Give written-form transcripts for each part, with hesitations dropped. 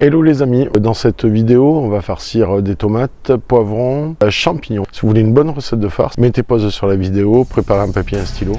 Hello les amis, dans cette vidéo on va farcir des tomates, poivrons, champignons. Si vous voulez une bonne recette de farce, mettez pause sur la vidéo, préparez un papier et un stylo.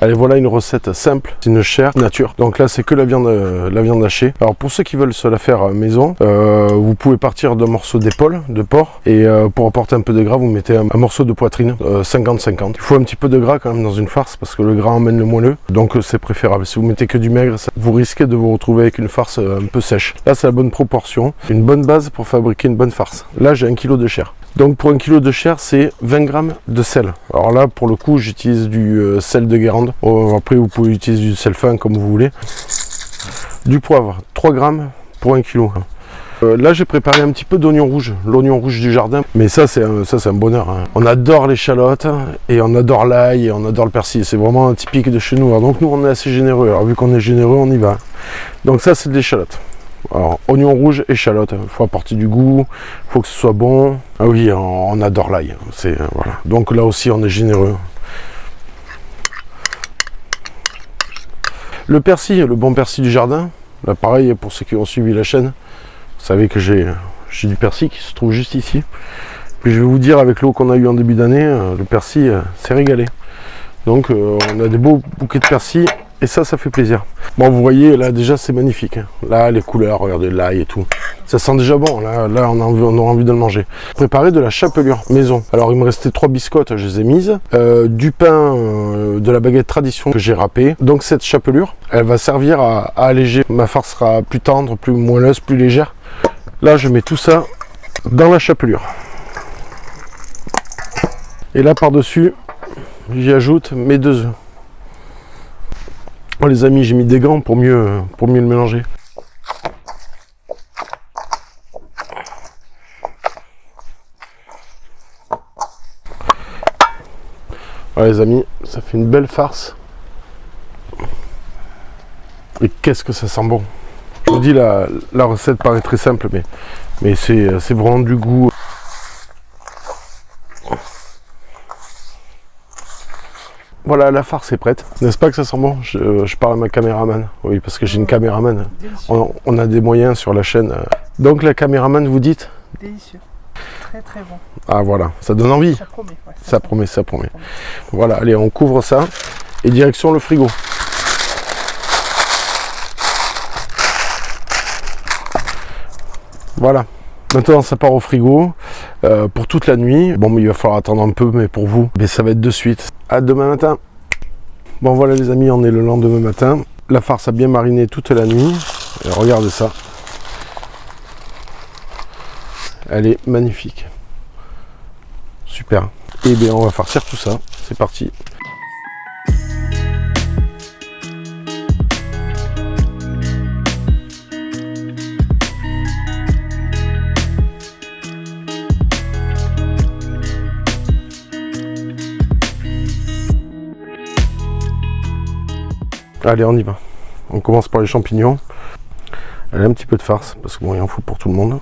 Allez, voilà une recette simple, c'est une chair nature. Donc là c'est que la viande hachée. Alors pour ceux qui veulent se la faire maison, vous pouvez partir d'un morceau d'épaule de porc et pour apporter un peu de gras vous mettez un morceau de poitrine 50-50. Il faut un petit peu de gras quand même dans une farce parce que le gras emmène le moelleux, donc c'est préférable. Si vous mettez que du maigre, vous risquez de vous retrouver avec une farce un peu sèche. Là c'est la bonne proportion, une bonne base pour fabriquer une bonne farce. Là j'ai 1 kg de chair. Donc pour 1 kg de chair, c'est 20 g de sel. Alors là, pour le coup, j'utilise du sel de Guérande. Après, vous pouvez utiliser du sel fin comme vous voulez. Du poivre, 3 g pour 1 kg. Là, j'ai préparé un petit peu d'oignon rouge, l'oignon rouge du jardin. Mais ça, c'est un bonheur. Hein. On adore l'échalote et on adore l'ail et on adore le persil. C'est vraiment typique de chez nous. Alors, donc nous, on est assez généreux. Alors vu qu'on est généreux, on y va. Donc ça, c'est de l'échalote. Alors, oignon rouge, échalote, il faut apporter du goût, il faut que ce soit bon. Ah oui, on adore l'ail, voilà. Donc là aussi, on est généreux. Le persil, le bon persil du jardin, là pareil, pour ceux qui ont suivi la chaîne, vous savez que j'ai du persil qui se trouve juste ici. Puis je vais vous dire, avec l'eau qu'on a eu en début d'année, le persil, c'est régalé. Donc on a des beaux bouquets de persil. Et ça fait plaisir. Bon, vous voyez, là, déjà, c'est magnifique. Hein. Là, les couleurs, regardez, l'ail et tout. Ça sent déjà bon. Là on aura envie de le manger. Préparer de la chapelure maison. Alors, il me restait 3 biscottes, je les ai mises. Du pain, de la baguette tradition que j'ai râpé. Donc, cette chapelure, elle va servir à alléger. Ma farce sera plus tendre, plus moelleuse, plus légère. Là, je mets tout ça dans la chapelure. Et là, par-dessus, j'y ajoute mes 2 œufs. Oh, les amis, j'ai mis des gants pour mieux le mélanger. Voilà les amis, ça fait une belle farce. Et qu'est-ce que ça sent bon. Je vous dis, la recette paraît très simple, mais c'est vraiment du goût. Voilà, la farce est prête. N'est-ce pas que ça sent bon? Je parle à ma caméraman. Oui, parce que j'ai une caméraman. On a des moyens sur la chaîne. Donc la caméraman, vous dites? Délicieux. Très très bon. Ah voilà, ça donne envie. Ça promet. Ouais, ça promet. Voilà, allez, on couvre ça. Et direction le frigo. Voilà. Maintenant, ça part au frigo pour toute la nuit. Bon, mais il va falloir attendre un peu, mais pour vous, ça va être de suite. À demain matin. Bon, voilà les amis, on est le lendemain matin. La farce a bien mariné toute la nuit. Et regardez ça. Elle est magnifique. Super. Et bien, on va farcir tout ça. C'est parti. Allez, on y va. On commence par les champignons. Allez, un petit peu de farce, parce que bon, il en faut pour tout le monde.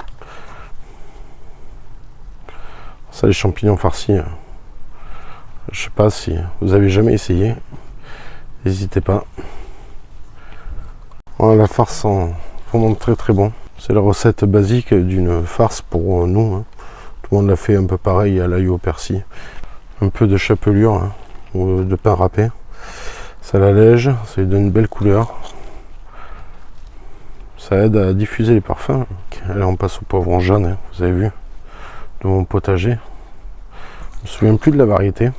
Ça, les champignons farcis, je sais pas si vous avez jamais essayé. N'hésitez pas. Voilà, la farce sent vraiment très très bon. C'est la recette basique d'une farce pour nous. Hein. Tout le monde l'a fait un peu pareil à l'ail au persil. Un peu de chapelure hein, ou de pain râpé. Ça l'allège, ça lui donne une belle couleur. Ça aide à diffuser les parfums. Allez, on passe au poivron jaune, hein, vous avez vu, de mon potager. Je ne me souviens plus de la variété,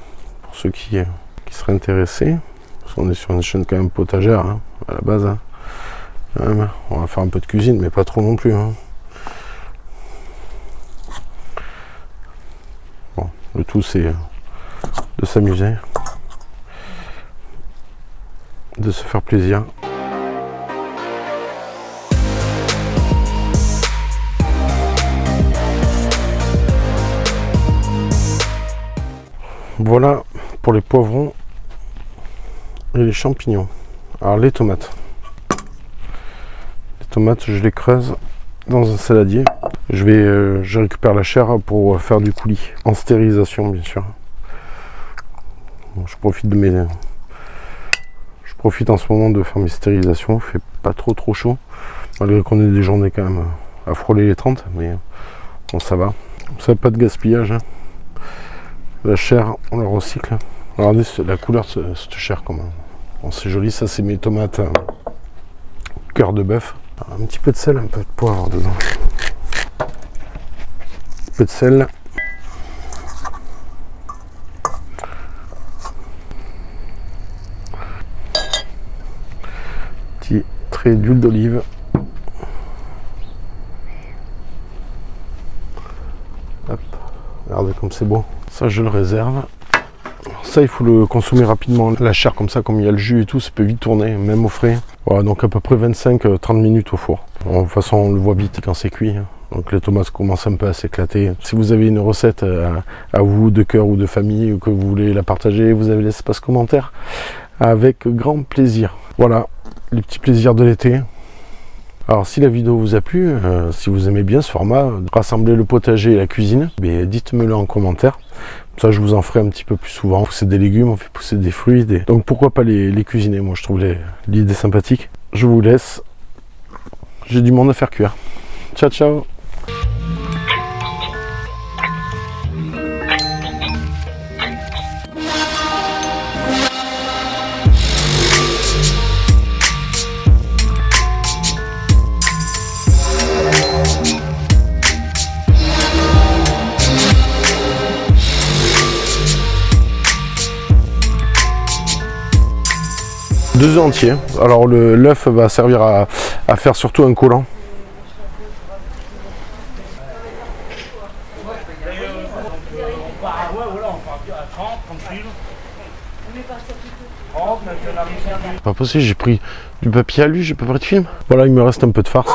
pour ceux qui seraient intéressés. Parce qu'on est sur une chaîne quand même potagère, hein, à la base. Hein. On va faire un peu de cuisine, mais pas trop non plus. Hein. Bon, le tout c'est de s'amuser. De se faire plaisir. Voilà pour les poivrons et les champignons. Alors les tomates. Les tomates, je les creuse dans un saladier. Je récupère la chair pour faire du coulis, en stérilisation bien sûr. Je profite en ce moment de faire mes stérilisations. Il fait pas trop chaud. Malgré qu'on ait des journées quand même à frôler les 30, mais bon, ça va. Ça, pas de gaspillage. Hein. La chair, on la recycle. Regardez la couleur de cette chair, comment. Bon, c'est joli, ça c'est mes tomates cœur de bœuf. Un petit peu de sel, un peu de poivre dedans. Un peu de sel. Petit trait d'huile d'olive. Hop, regardez comme c'est beau. Ça je le réserve. Ça il faut le consommer rapidement. La chair comme ça, comme il y a le jus et tout, ça peut vite tourner, même au frais. Voilà, donc à peu près 25-30 minutes au four. De toute façon on le voit vite quand c'est cuit. Hein. Donc les tomates commencent un peu à s'éclater. Si vous avez une recette à vous de cœur ou de famille ou que vous voulez la partager, vous avez l'espace commentaire avec grand plaisir. Voilà, les petits plaisirs de l'été. Alors si la vidéo vous a plu, si vous aimez bien ce format, rassembler le potager et la cuisine, dites-me-le en commentaire. Comme ça je vous en ferai un petit peu plus souvent. On fait pousser des légumes, on fait pousser des fruits. Donc pourquoi pas les cuisiner. Moi je trouve l'idée sympathique. Je vous laisse. J'ai du monde à faire cuire. Ciao ciao. Deux œufs entiers. Alors l'œuf va servir à faire surtout un collant. Pas possible, j'ai pris du papier alu, j'ai pas pris de film. Voilà, il me reste un peu de farce.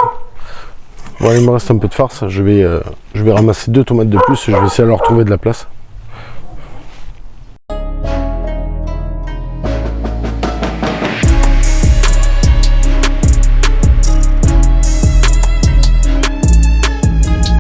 Voilà, il me reste un peu de farce. Je vais ramasser 2 tomates de plus et je vais essayer de leur trouver de la place.